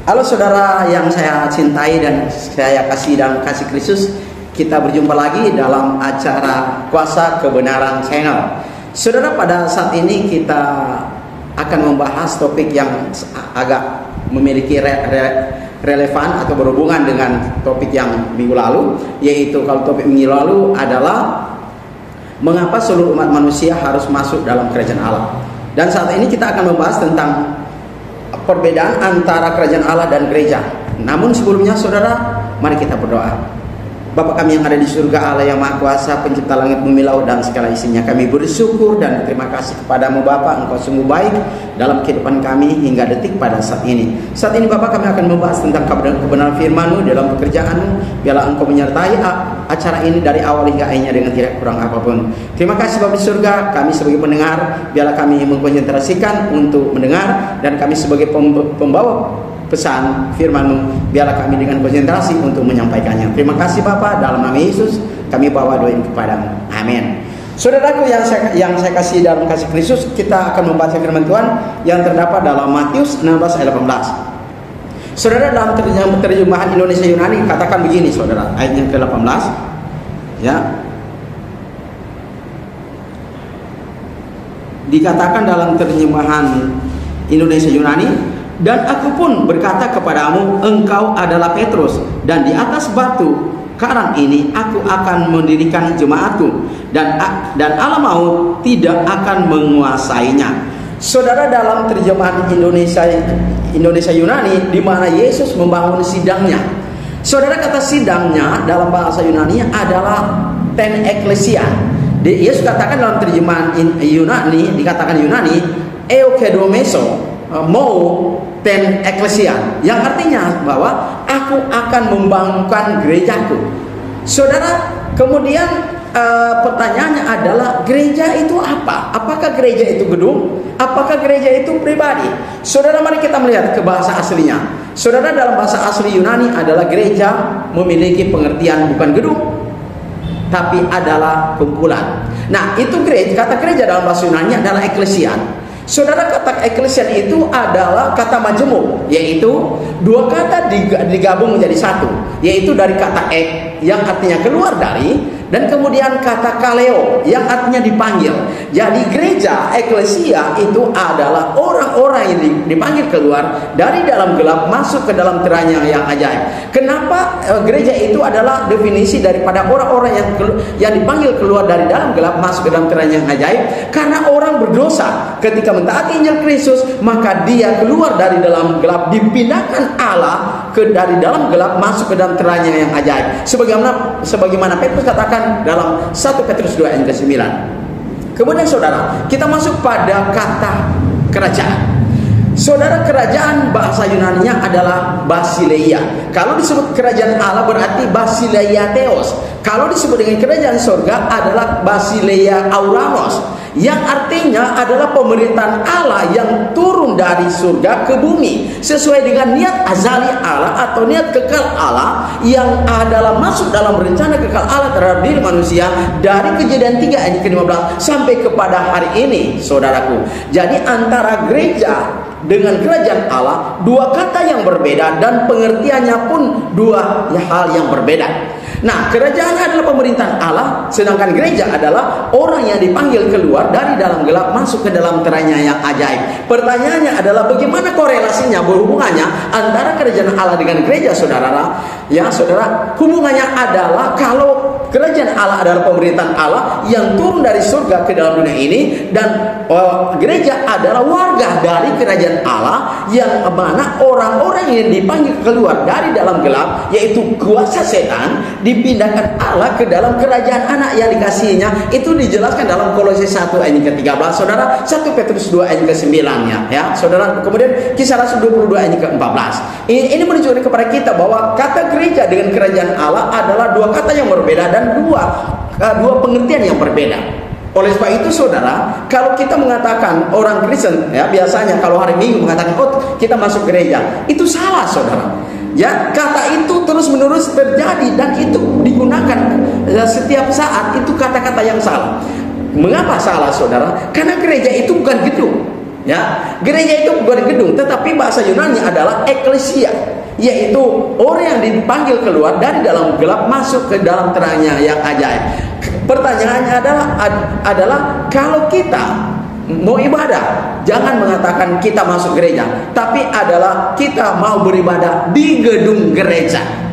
Halo saudara yang saya cintai dan saya kasih dan kasih Kristus, kita berjumpa lagi dalam acara Kuasa Kebenaran Channel. Saudara, pada saat ini kita akan membahas topik yang agak memiliki relevan atau berhubungan dengan topik yang minggu lalu, yaitu kalau topik minggu lalu adalah mengapa seluruh umat manusia harus masuk dalam kerajaan Allah. Dan saat ini kita akan membahas tentang perbedaan antara kerajaan Allah dan gereja. Namun sebelumnya saudara, mari kita berdoa. Bapa kami yang ada di surga, Allah yang Maha Kuasa, pencipta langit bumi laut dan segala isinya, kami bersyukur dan terima kasih kepadamu Bapa. Engkau sungguh baik dalam kehidupan kami hingga detik pada saat ini. Saat ini Bapa, kami akan membahas tentang kebenaran firman-Mu dalam pekerjaan-Mu. Biarlah Engkau menyertai acara ini dari awal hingga akhirnya dengan tidak kurang apapun. Terima kasih Bapa di surga, kami sebagai pendengar, biarlah kami mengkonsentrasikan untuk mendengar, dan kami sebagai pembawa pesan firman-Mu, biarlah kami dengan konsentrasi untuk menyampaikannya. Terima kasih Bapa, dalam nama Yesus kami bawa doa ini kepadamu. Amin. Saudaraku yang saya kasih dalam kasih Kristus, kita akan membaca firman Tuhan yang terdapat dalam Matius 16 ayat 18. Saudara, dalam terjemahan Indonesia Yunani katakan begini saudara, ayat yang ke-18 ya. Dikatakan dalam terjemahan Indonesia Yunani, dan aku pun berkata kepadamu, engkau adalah Petrus, dan di atas batu karang ini aku akan mendirikan jemaatku, dan alam maut tidak akan menguasainya. Saudara, dalam terjemahan Indonesia Yunani, di mana Yesus membangun sidangnya. Saudara, kata sidangnya dalam bahasa Yunani adalah ten ekklesia. Yesus katakan dalam terjemahan Yunani, dikatakan Yunani, eukedomeso, mau ten ekklesia, yang artinya bahwa aku akan membangunkan gerejaku. Saudara, kemudian pertanyaannya adalah, gereja itu apa? Apakah gereja itu gedung? Apakah gereja itu pribadi? Saudara, mari kita melihat ke bahasa aslinya. Saudara, dalam bahasa asli Yunani adalah gereja memiliki pengertian bukan gedung, tapi adalah kumpulan. Nah, itu gereja, kata gereja dalam bahasa Yunani adalah ekklesia. Saudara, kata ekklesian itu adalah kata majemuk, yaitu dua kata digabung menjadi satu, yaitu dari kata ek yang artinya keluar dari, dan kemudian kata kaleo yang artinya dipanggil. Jadi gereja, eklesia itu adalah orang-orang yang dipanggil keluar dari dalam gelap masuk ke dalam terang yang ajaib. Kenapa gereja itu adalah definisi daripada orang-orang yang dipanggil keluar dari dalam gelap masuk ke dalam terang yang ajaib? Karena orang berdosa ketika mentaati Injil Kristus, maka dia keluar dari dalam gelap, dipindahkan Allah dari dalam gelap masuk ke dalam terangnya yang ajaib. Sebagaimana Petrus katakan dalam 1 Petrus 2 ayat ke-9. Kemudian saudara, kita masuk pada kata kerajaan. Saudara, kerajaan bahasa Yunaninya adalah basileia. Kalau disebut kerajaan Allah berarti basileia theos. Kalau disebut dengan kerajaan surga adalah basileia auranos, yang artinya adalah pemerintahan Allah yang turun dari surga ke bumi sesuai dengan niat azali Allah atau niat kekal Allah yang adalah masuk dalam rencana kekal Allah terhadap diri manusia dari Kejadian 3 ayat ke-15 sampai kepada hari ini, saudaraku. Jadi antara gereja dengan kerajaan Allah dua kata yang berbeda, dan pengertiannya pun dua hal yang berbeda. Nah, kerajaan adalah pemerintahan Allah, sedangkan gereja adalah orang yang dipanggil keluar dari dalam gelap masuk ke dalam terangnya yang ajaib. Pertanyaannya adalah, bagaimana korelasinya, berhubungannya antara kerajaan Allah dengan gereja, saudara? Ya, saudara, hubungannya adalah kalau kerajaan Allah adalah pemerintahan Allah yang turun dari surga ke dalam dunia ini, dan gereja adalah warga dari kerajaan Allah yang mana orang-orang yang dipanggil keluar dari dalam gelap, yaitu kuasa setan, dipindahkan Allah ke dalam kerajaan anak yang dikasihinya. Itu dijelaskan dalam Kolose 1 ayat ke-13, saudara. 1 Petrus 2 ayat ke-9 ya, saudara. Kemudian Kisah Rasul 22 ayat ke-14. Ini menunjukkan kepada kita bahwa kata gereja dengan kerajaan Allah adalah dua kata yang berbeda dan dua pengertian yang berbeda. Oleh sebab itu saudara, kalau kita mengatakan orang Kristen, ya biasanya kalau hari Minggu mengatakan, oh kita masuk gereja, itu salah saudara. Ya, kata itu terus-menerus terjadi dan itu digunakan setiap saat. Itu kata-kata yang salah. Mengapa salah saudara? Karena gereja itu bukan gedung. Ya, gereja itu bukan gedung, tetapi bahasa Yunani adalah eklesia, yaitu orang yang dipanggil keluar dari dalam gelap masuk ke dalam terangnya yang ajaib. Pertanyaannya adalah kalau kita mau ibadah, jangan mengatakan kita masuk gereja, tapi adalah kita mau beribadah di gedung gereja.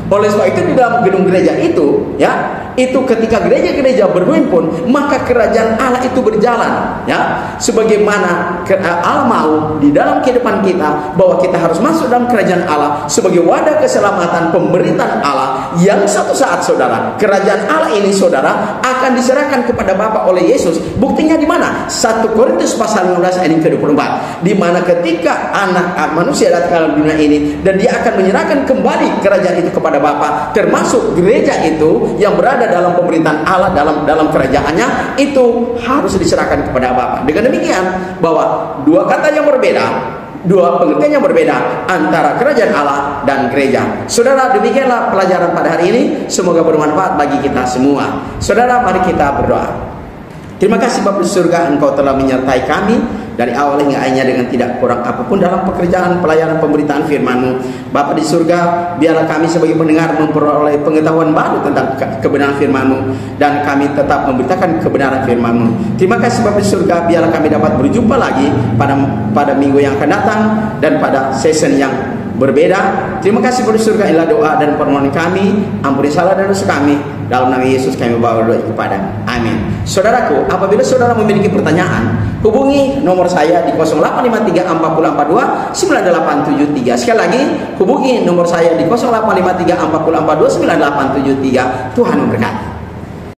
Oleh sebab itu di dalam gedung gereja itu, ya, itu ketika gereja-gereja berhimpun, maka kerajaan Allah itu berjalan, ya. Sebagaimana Allah mau di dalam kehidupan kita bahwa kita harus masuk dalam kerajaan Allah sebagai wadah keselamatan pemberitaan Allah yang satu saat saudara, kerajaan Allah ini saudara akan diserahkan kepada Bapa oleh Yesus. Buktinya di mana? 1 Korintus pasal 15 ayat ke-24, di mana ketika anak manusia datang ke dunia ini dan dia akan menyerahkan kembali kerajaan itu kepada Bapa, termasuk gereja itu yang berada dalam pemerintahan Allah, dalam kerajaannya itu harus diserahkan kepada Bapa. Dengan demikian bahwa dua kata yang berbeda, dua pengertian yang berbeda antara kerajaan Allah dan gereja. Saudara, demikianlah pelajaran pada hari ini. Semoga bermanfaat bagi kita semua. Saudara, mari kita berdoa. Terima kasih Bapa di surga, Engkau telah menyertai kami dari awal hingga akhirnya dengan tidak kurang apapun dalam pekerjaan pelayanan pemberitaan firman-Mu. Bapa di surga, biarlah kami sebagai pendengar memperoleh pengetahuan baru tentang kebenaran firman-Mu, dan kami tetap memberitakan kebenaran firman-Mu. Terima kasih Bapa di surga, biarlah kami dapat berjumpa lagi pada minggu yang akan datang dan pada season yang berbeda. Terima kasih Bapa di surga, inilah doa dan permohonan kami. Ampuni salah dan dosa kami. Dalam nama Yesus kami bawa doa kepada. Amin. Saudaraku, apabila saudara memiliki pertanyaan, hubungi nomor saya di 0853 4042 9873. Sekali lagi, hubungi nomor saya di 0853 4042 9873. Tuhan memberkati.